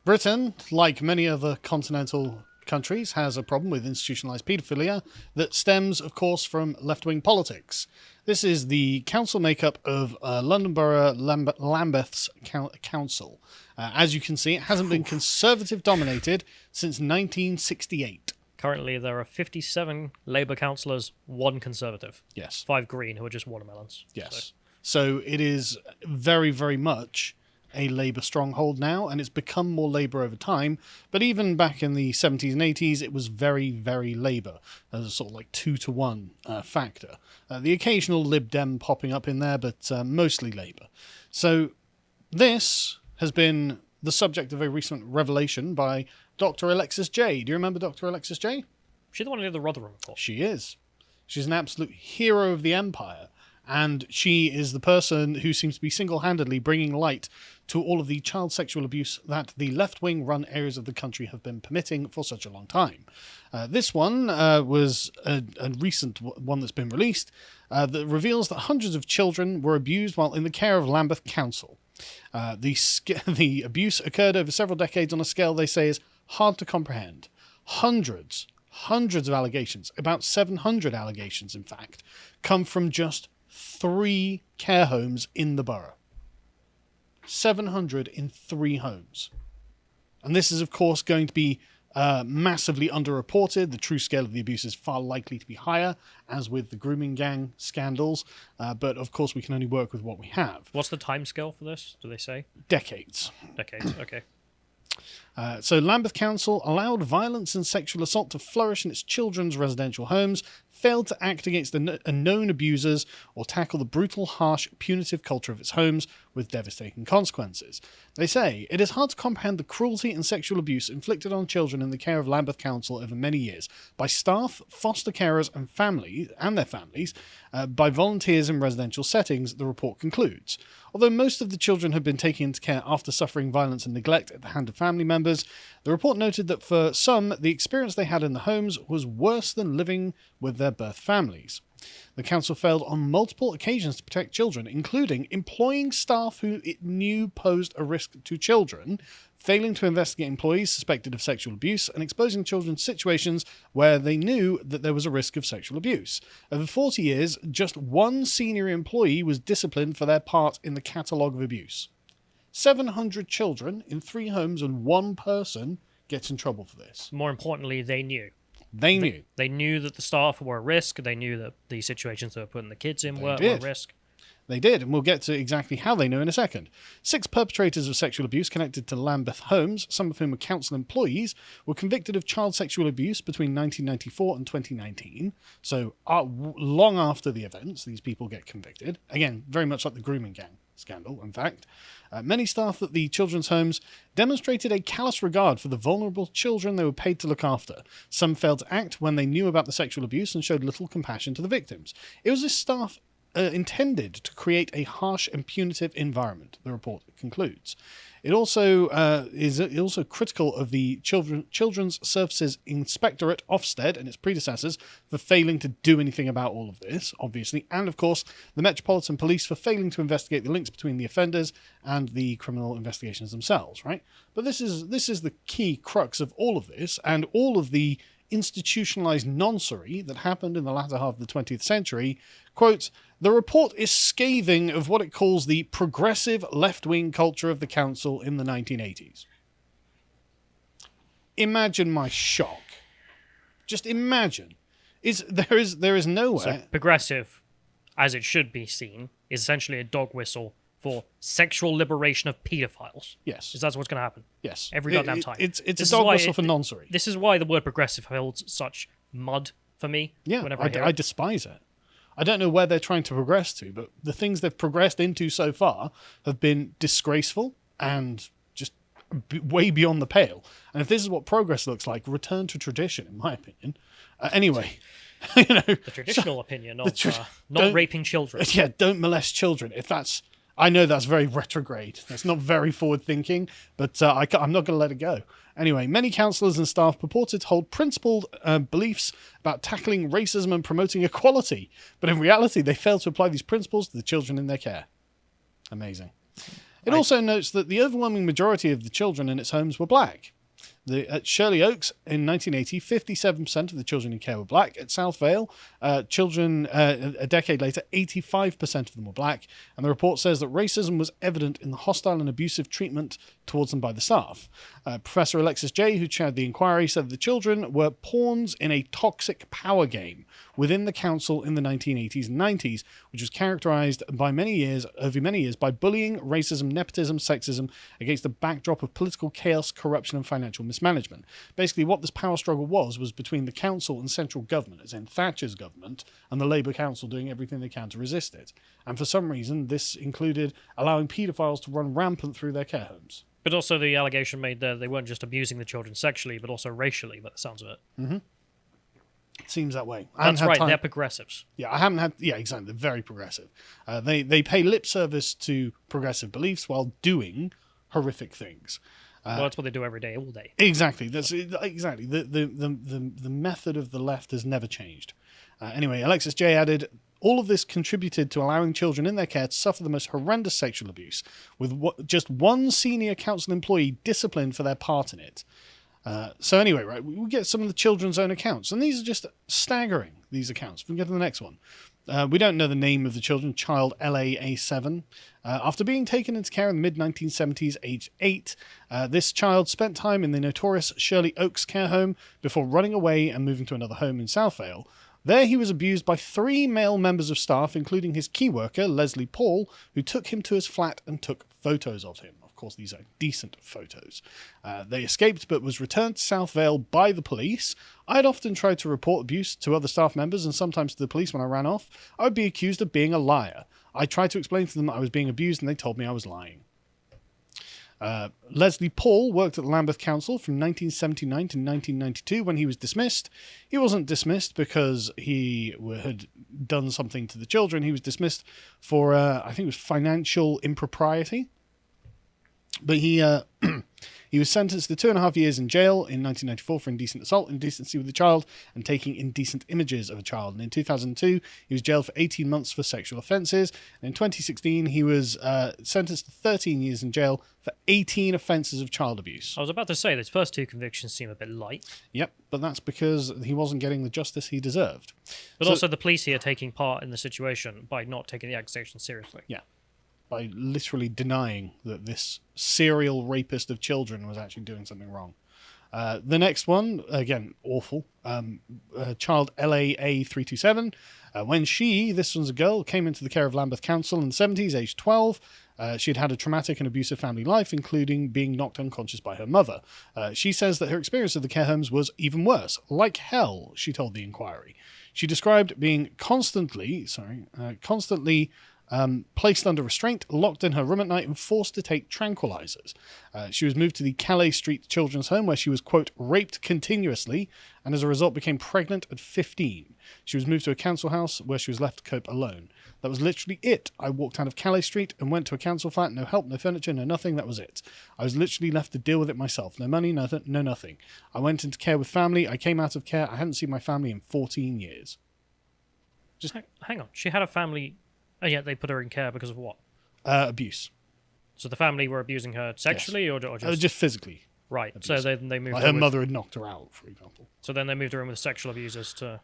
Britain, like many other continental countries, has a problem with institutionalised paedophilia that stems, of course, from left-wing politics. This is the council makeup of London Borough Lambeth's council. As you can see, it hasn't been Conservative-dominated since 1968. Currently, there are 57 Labour councillors, 1 Conservative. Yes. 5 Green, who are just watermelons. Yes. So it is very, very much a Labour stronghold now, and it's become more Labour over time. But even back in the 70s and 80s, it was very, very Labour, as a sort of like 2-to-1 factor. The occasional Lib Dem popping up in there, but mostly Labour. So this has been the subject of a recent revelation by Dr. Alexis J. Do you remember Dr. Alexis J? She's the one who did the Rotherham report. She is. She's an absolute hero of the empire. And she is the person who seems to be single-handedly bringing light to all of the child sexual abuse that the left-wing run areas of the country have been permitting for such a long time. This one was a recent one that's been released that reveals that hundreds of children were abused while in the care of Lambeth Council. The abuse occurred over several decades on a scale they say is hard to comprehend. Hundreds of allegations, about 700 allegations in fact, come from just 3 care homes in the borough. 700 in 3 homes. And this is, of course, going to be massively underreported. The true scale of the abuse is far likely to be higher, as with the grooming gang scandals. But, of course, we can only work with what we have. What's the timescale for this, do they say? Decades. Decades, okay. So Lambeth Council allowed violence and sexual assault to flourish in its children's residential homes, failed to act against known abusers, or tackle the brutal, harsh, punitive culture of its homes with devastating consequences. They say, it is hard to comprehend the cruelty and sexual abuse inflicted on children in the care of Lambeth Council over many years by staff, foster carers and families, and their families, by volunteers in residential settings, the report concludes. Although most of the children had been taken into care after suffering violence and neglect at the hand of family members, the report noted that for some, the experience they had in the homes was worse than living with their birth families. The council failed on multiple occasions to protect children, including employing staff who it knew posed a risk to children, failing to investigate employees suspected of sexual abuse, and exposing children to situations where they knew that there was a risk of sexual abuse. Over 40 years, just 1 senior employee was disciplined for their part in the catalogue of abuse. 700 children in 3 homes and 1 person gets in trouble for this. More importantly, they knew. They knew. They knew that the staff were at risk. They knew that the situations they were putting the kids in were at risk. They did, and we'll get to exactly how they knew in a second. 6 perpetrators of sexual abuse connected to Lambeth homes, some of whom were council employees, were convicted of child sexual abuse between 1994 and 2019. So long after the events, these people get convicted. Again, very much like the grooming gang scandal, in fact. Many staff at the children's homes demonstrated a callous regard for the vulnerable children they were paid to look after. Some failed to act when they knew about the sexual abuse and showed little compassion to the victims. It was this staff intended to create a harsh and punitive environment, the report concludes. It also is also critical of the Children's Services Inspectorate, Ofsted, and its predecessors for failing to do anything about all of this, obviously, and of course the Metropolitan Police for failing to investigate the links between the offenders and the criminal investigations themselves, right? But this is the key crux of all of this, and all of the institutionalized noncery that happened in the latter half of the 20th century. Quote, the report is scathing of what it calls the progressive left-wing culture of the council in the 1980s. Imagine my shock. Just imagine. There is nowhere... So progressive, as it should be seen, is essentially a dog whistle for sexual liberation of paedophiles. Yes. Is that what's going to happen? Yes. Every goddamn time. It's a dog whistle for noncery. This is why the word progressive holds such mud for me. Yeah, whenever I hear it. I despise it. I don't know where they're trying to progress to, but the things they've progressed into so far have been disgraceful and just way beyond the pale. And if this is what progress looks like, return to tradition, in my opinion. Anyway, you know, the traditional opinion of not raping children. Yeah, don't molest children. If that's, I know that's very retrograde. That's not very forward thinking, but I'm not going to let it go. Anyway, many councillors and staff purported to hold principled beliefs about tackling racism and promoting equality, but in reality, they failed to apply these principles to the children in their care. Amazing. It also notes that the overwhelming majority of the children in its homes were black. At Shirley Oaks in 1980, 57% of the children in care were black. At South Vale, children a decade later, 85% of them were black. And the report says that racism was evident in the hostile and abusive treatment towards them by the staff. Professor Alexis Jay, who chaired the inquiry, said that the children were pawns in a toxic power game within the council in the 1980s and 90s, which was characterized over many years by bullying, racism, nepotism, sexism against the backdrop of political chaos, corruption, and financial mismanagement. Basically, what this power struggle was between the council and central government, as in Thatcher's government, and the Labour Council doing everything they can to resist it. And for some reason, this included allowing paedophiles to run rampant through their care homes. But also the allegation made that they weren't just abusing the children sexually, but also racially, by the sounds of it. Mm-hmm. It seems that way. That's right, they're progressives. Yeah, I haven't had... Yeah, exactly, they're very progressive. They pay lip service to progressive beliefs while doing horrific things. Well, that's what they do every day, all day. Exactly. That's exactly the method of the left has never changed. Anyway, Alexis Jay added, all of this contributed to allowing children in their care to suffer the most horrendous sexual abuse, with just one senior council employee disciplined for their part in it. So anyway, right, we get some of the children's own accounts, and these are just staggering, these accounts. We can get to the next one. We don't know the name of the children, child LAA7. After being taken into care in the mid-1970s, aged 8, this child spent time in the notorious Shirley Oaks care home before running away and moving to another home in South Vale. There he was abused by 3 male members of staff, including his key worker, Leslie Paul, who took him to his flat and took photos of him. Of course, these are decent photos. They escaped but was returned to South Vale by the police. I'd often tried to report abuse to other staff members and sometimes to the police when I ran off. I would be accused of being a liar. I tried to explain to them that I was being abused and they told me I was lying. Leslie Paul worked at the Lambeth Council from 1979 to 1992 when he was dismissed. He wasn't dismissed because he had done something to the children. He was dismissed for, I think it was financial impropriety. But he was sentenced to 2.5 years in jail in 1994 for indecent assault, indecency with a child, and taking indecent images of a child. And in 2002, he was jailed for 18 months for sexual offences. And in 2016, he was sentenced to 13 years in jail for 18 offences of child abuse. I was about to say, those first 2 convictions seem a bit light. Yep, but that's because he wasn't getting the justice he deserved. But also the police here taking part in the situation by not taking the accusations seriously. Yeah. By literally denying that this serial rapist of children was actually doing something wrong. The next one, again, awful. Child LAA327. When this one's a girl, came into the care of Lambeth Council in the 70s, aged 12. She had had a traumatic and abusive family life, including being knocked unconscious by her mother. She says that her experience of the care homes was even worse. Like hell, she told the inquiry. She described being constantly placed under restraint, locked in her room at night, and forced to take tranquilizers. She was moved to the Calais Street Children's Home, where she was, quote, raped continuously, and as a result became pregnant at 15. She was moved to a council house, where she was left to cope alone. That was literally it. I walked out of Calais Street and went to a council flat. No help, no furniture, no nothing. That was it. I was literally left to deal with it myself. No money, no nothing. I went into care with family. I came out of care. I hadn't seen my family in 14 years. Just hang on. She had a family... And yet they put her in care because of what? Abuse. So the family were abusing her sexually, yes. or just... just physically. Right. Abuse. So they moved her mother had knocked her out, for example. So then they moved her in with sexual abusers to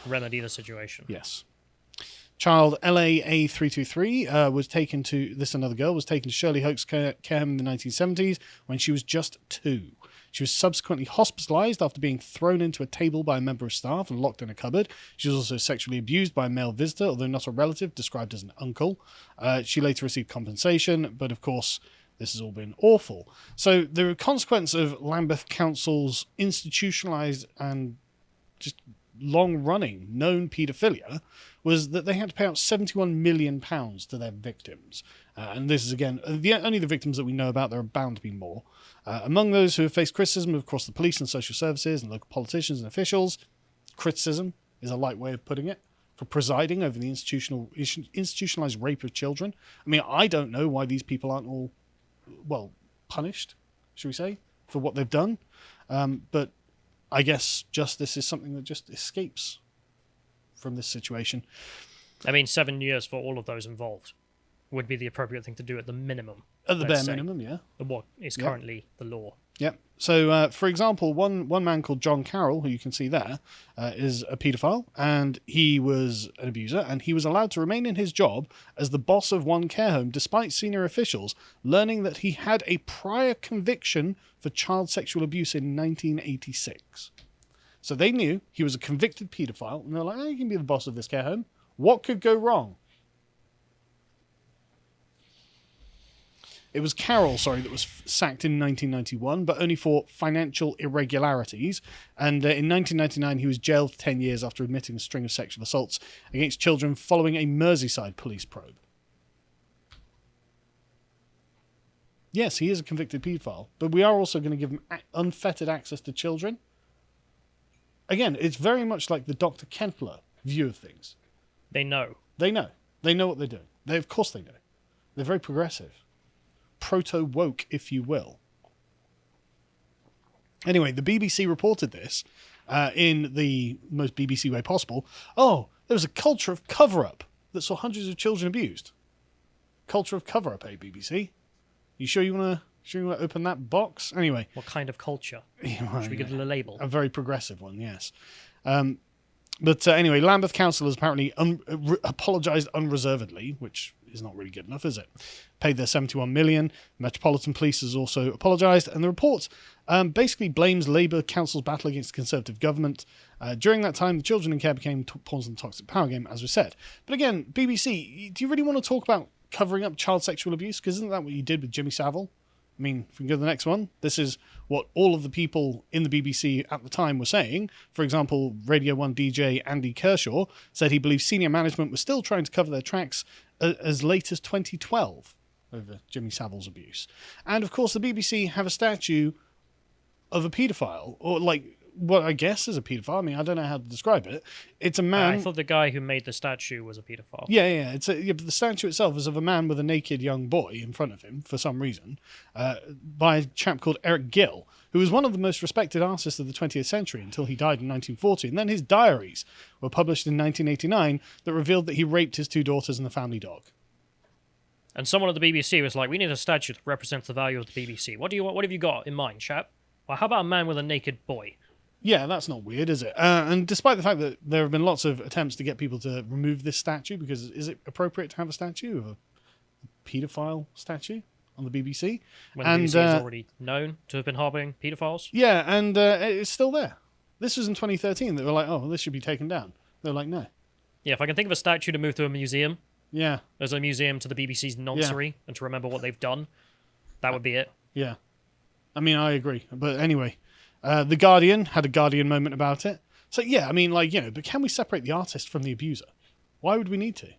remedy the situation. Yes. Child LAA323 was taken to... another girl, was taken to Shirley Oaks care home in the 1970s when she was just 2. She was subsequently hospitalized after being thrown into a table by a member of staff and locked in a cupboard. She was also sexually abused by a male visitor, although not a relative, described as an uncle. She later received compensation, but of course, this has all been awful. So the consequence of Lambeth Council's institutionalised and just long-running known paedophilia was that they had to pay out £71 million to their victims. And this is, again, only the victims that we know about. There are bound to be more. Among those who have faced criticism, of course, the police and social services and local politicians and officials. Criticism is a light way of putting it, for presiding over the institutionalized rape of children. I mean, I don't know why these people aren't all, well, punished, should we say, for what they've done. But I guess justice is something that just escapes from this situation. I mean, 7 years for all of those involved. would be the appropriate thing to do at the minimum. At the bare let's say, minimum, yeah. of what is currently the law. Yep. So, for example, one man called John Carroll, who you can see there, is a paedophile, and he was an abuser, and he was allowed to remain in his job as the boss of one care home, despite senior officials learning that he had a prior conviction for child sexual abuse in 1986. So they knew he was a convicted paedophile, and they're like, you can be the boss of this care home. What could go wrong? It was Carroll, that was sacked in 1991, but only for financial irregularities. And in 1999, he was jailed for 10 years after admitting a string of sexual assaults against children following a Merseyside police probe. Yes, he is a convicted paedophile, but we are also going to give him unfettered access to children. Again, it's very much like the Dr. Kentler view of things. They know. They know. They know what they're doing. Of course they know. They're very progressive. Proto-woke, if you will. Anyway, the BBC reported this in the most BBC way possible. Oh, there was a culture of cover-up that saw hundreds of children abused. Culture of cover-up, BBC? You sure you want to open that box? Anyway. What kind of culture? Well, Should we give it a label? A very progressive one, yes. But anyway, Lambeth Council has apparently apologised unreservedly, which is not really good enough, is it? Paid their $71 million. Metropolitan Police has also apologised, and the report basically blames Labour Council's battle against the Conservative government. During that time, the children in care became pawns in the toxic power game, as we said. But again, BBC, do you really want to talk about covering up child sexual abuse? Because isn't that what you did with Jimmy Savile? I mean, if we can go to the next one, this is what all of the people in the BBC at the time were saying. For example, Radio 1 DJ Andy Kershaw said he believes senior management was still trying to cover their tracks as late as 2012 over Jimmy Savile's abuse. And of course, the BBC have a statue of a paedophile, or like what I guess is a paedophile. I mean, I don't know how to describe it. It's a man. I thought the guy who made the statue was a paedophile. Yeah. But the statue itself is of a man with a naked young boy in front of him for some reason, by a chap called Eric Gill, who was one of the most respected artists of the 20th century until he died in 1940. And then his diaries were published in 1989 that revealed that he raped his 2 daughters and the family dog. And someone at the BBC was like, "We need a statue that represents the value of the BBC. What have you got in mind, chap? Well, how about a man with a naked boy?" Yeah, that's not weird, is it? And despite the fact that there have been lots of attempts to get people to remove this statue, because is it appropriate to have a statue of a paedophile statue on the BBC? When the BBC is already known to have been harbouring paedophiles? Yeah, and it's still there. This was in 2013. They were like, oh, this should be taken down. They're like, no. Yeah, if I can think of a statue to move to a museum, yeah, as a museum to the BBC's noncery, and to remember what they've done, that would be it. Yeah. I mean, I agree. But anyway... The Guardian had a Guardian moment about it. So, yeah, I mean, but can we separate the artist from the abuser? Why would we need to?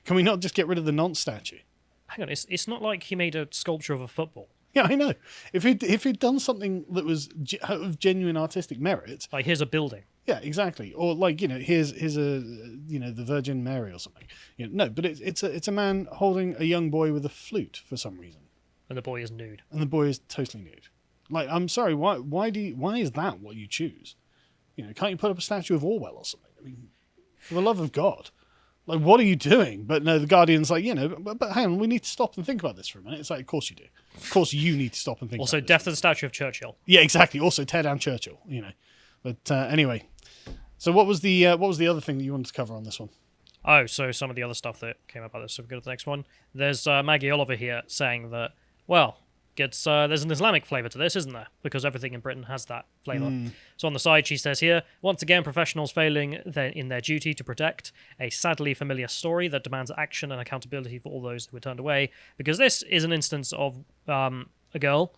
Can we not just get rid of the nonce statue? Hang on, it's not like he made a sculpture of a football. Yeah, I know. If he'd done something that was of genuine artistic merit... Like, here's a building. Yeah, exactly. Or, here's the Virgin Mary or something. No, but it's a man holding a young boy with a flute for some reason. And the boy is nude. And the boy is totally nude. Like, I'm sorry, why is that what you choose? Can't you put up a statue of Orwell or something? I mean, for the love of God. Like, what are you doing? But no, the Guardian's like, but hang on, we need to stop and think about this for a minute. It's like, of course you do. Of course you need to stop and think also, about this. death to the statue of Churchill. Yeah, exactly. Also, tear down Churchill, But anyway, so what was the other thing that you wanted to cover on this one? Oh, so some of the other stuff that came up about this. So we go to the next one. There's Maggie Oliver here saying that, well... there's an Islamic flavour to this, isn't there? Because everything in Britain has that flavour. So on the side, she says here, once again, professionals failing in their duty to protect a sadly familiar story that demands action and accountability for all those who were turned away. Because this is an instance of a girl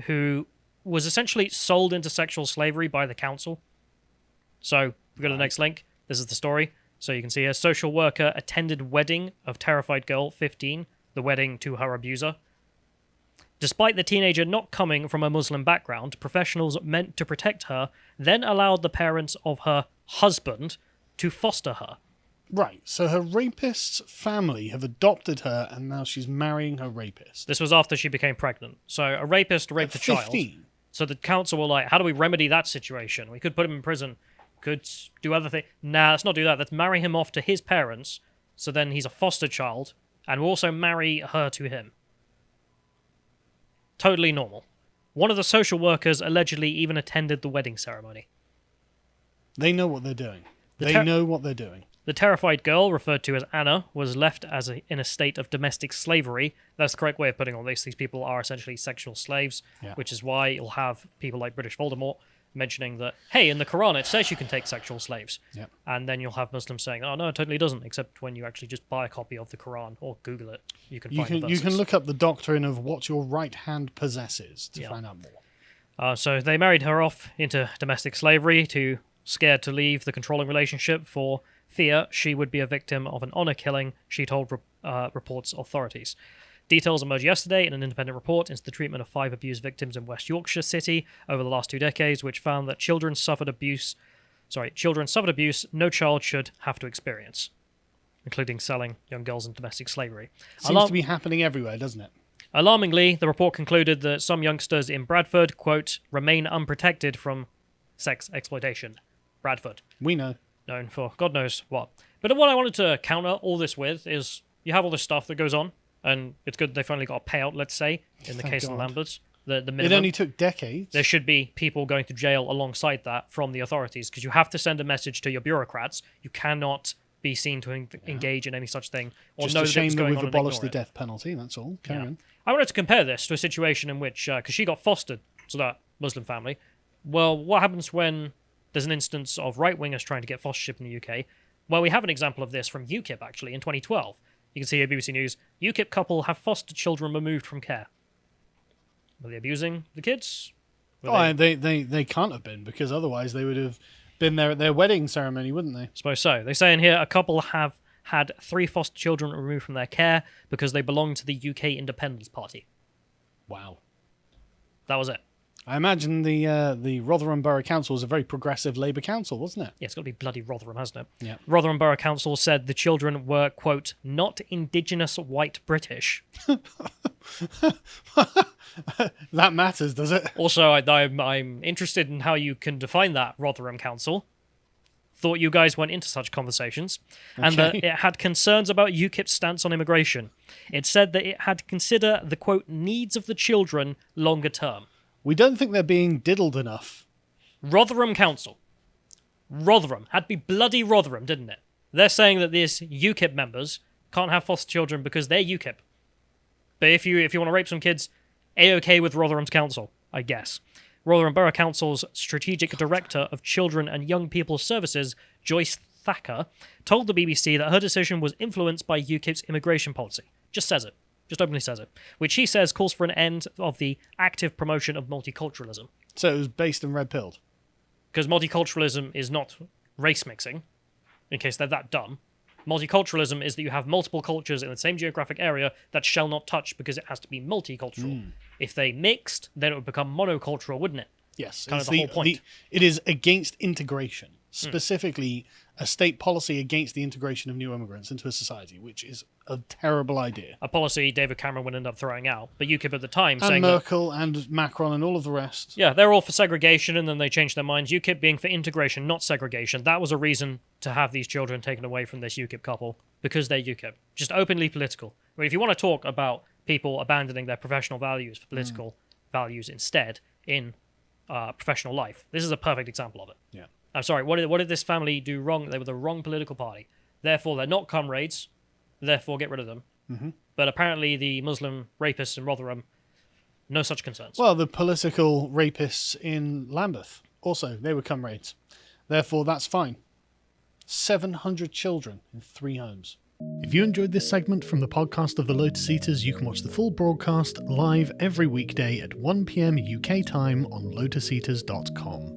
who was essentially sold into sexual slavery by the council. So we go to the next link. This is the story. So you can see here, social worker attended wedding of terrified girl, 15, the wedding to her abuser. Despite the teenager not coming from a Muslim background, professionals meant to protect her then allowed the parents of her husband to foster her. Right, so her rapist's family have adopted her and now she's marrying her rapist. This was after she became pregnant. So a rapist raped a child. 15. So the council were like, how do we remedy that situation? We could put him in prison, could do other things. Nah, let's not do that. Let's marry him off to his parents, so then he's a foster child, and will also marry her to him. Totally normal. One of the social workers allegedly even attended the wedding ceremony. They know what they're doing. The terrified girl, referred to as Anna, was left in a state of domestic slavery. That's the correct way of putting all this. These people are essentially sexual slaves, which is why you'll have people like British Voldemort mentioning that, hey, in the Quran it says you can take sexual slaves. Yep. And then you'll have Muslims saying, oh, no, it totally doesn't, except when you actually just buy a copy of the Quran or Google it. You can look up the doctrine of what your right hand possesses to find out more. So they married her off into domestic slavery, scared to leave the controlling relationship for fear she would be a victim of an honor killing, she told reports authorities. Details emerged yesterday in an independent report into the treatment of 5 abuse victims in West Yorkshire City over the last 2 decades, which found that children suffered abuse no child should have to experience, including selling young girls in domestic slavery. Seems to be happening everywhere, doesn't it? Alarmingly, the report concluded that some youngsters in Bradford, quote, remain unprotected from sex exploitation. Bradford. We know. Known for God knows what. But what I wanted to counter all this with is you have all this stuff that goes on, and it's good they finally got a payout, let's say, in the case of Lambeth. The minimum. It only took decades. There should be people going to jail alongside that from the authorities, because you have to send a message to your bureaucrats. You cannot be seen to engage in any such thing. Or Just know a shame that we've abolished the it. death penalty, that's all. Carry on. I wanted to compare this to a situation in which, because she got fostered to that Muslim family, well, what happens when there's an instance of right-wingers trying to get fostership in the UK? Well, we have an example of this from UKIP, actually, in 2012. You can see here, BBC News, UKIP couple have foster children removed from care. Were they abusing the kids? They can't have been, because otherwise they would have been there at their wedding ceremony, wouldn't they? I suppose so. They say in here, a couple have had 3 foster children removed from their care because they belong to the UK Independence Party. Wow. That was it. I imagine the Rotherham Borough Council was a very progressive Labour council, wasn't it? Yeah, it's got to be bloody Rotherham, hasn't it? Yeah. Rotherham Borough Council said the children were, quote, not indigenous white British. That matters, does it? Also, I'm interested in how you can define that, Rotherham Council. Thought you guys went into such conversations. And that it had concerns about UKIP's stance on immigration. It said that it had to consider the, quote, needs of the children longer term. We don't think they're being diddled enough. Rotherham Council. Rotherham. Had to be bloody Rotherham, didn't it? They're saying that these UKIP members can't have foster children because they're UKIP. But if you want to rape some kids, A-OK with Rotherham's Council, I guess. Rotherham Borough Council's Strategic Director of Children and Young People's Services, Joyce Thacker, told the BBC that her decision was influenced by UKIP's immigration policy. Just says it. Just openly says it. Which she says calls for an end of the active promotion of multiculturalism. So it was based and red-pilled? Because multiculturalism is not race mixing, in case they're that dumb. Multiculturalism is that you have multiple cultures in the same geographic area that shall not touch because it has to be multicultural. If they mixed, then it would become monocultural, wouldn't it? Yes. Kind of the whole point. It is against integration. Specifically, a state policy against the integration of new immigrants into a society, which is a terrible idea. A policy David Cameron would end up throwing out. But UKIP at the time saying Merkel and Macron and all of the rest. Yeah, they're all for segregation, and then they changed their minds. UKIP being for integration, not segregation. That was a reason to have these children taken away from this UKIP couple, because they're UKIP. Just openly political. I mean, if you want to talk about people abandoning their professional values for political values instead in professional life, this is a perfect example of it. Yeah. I'm sorry, what did this family do wrong? They were the wrong political party. Therefore, they're not comrades. Therefore, get rid of them. Mm-hmm. But apparently the Muslim rapists in Rotherham, no such concerns. Well, the political rapists in Lambeth, also, they were comrades. Therefore, that's fine. 700 children in 3 homes. If you enjoyed this segment from the podcast of the Lotus Eaters, you can watch the full broadcast live every weekday at 1 p.m. UK time on lotuseaters.com.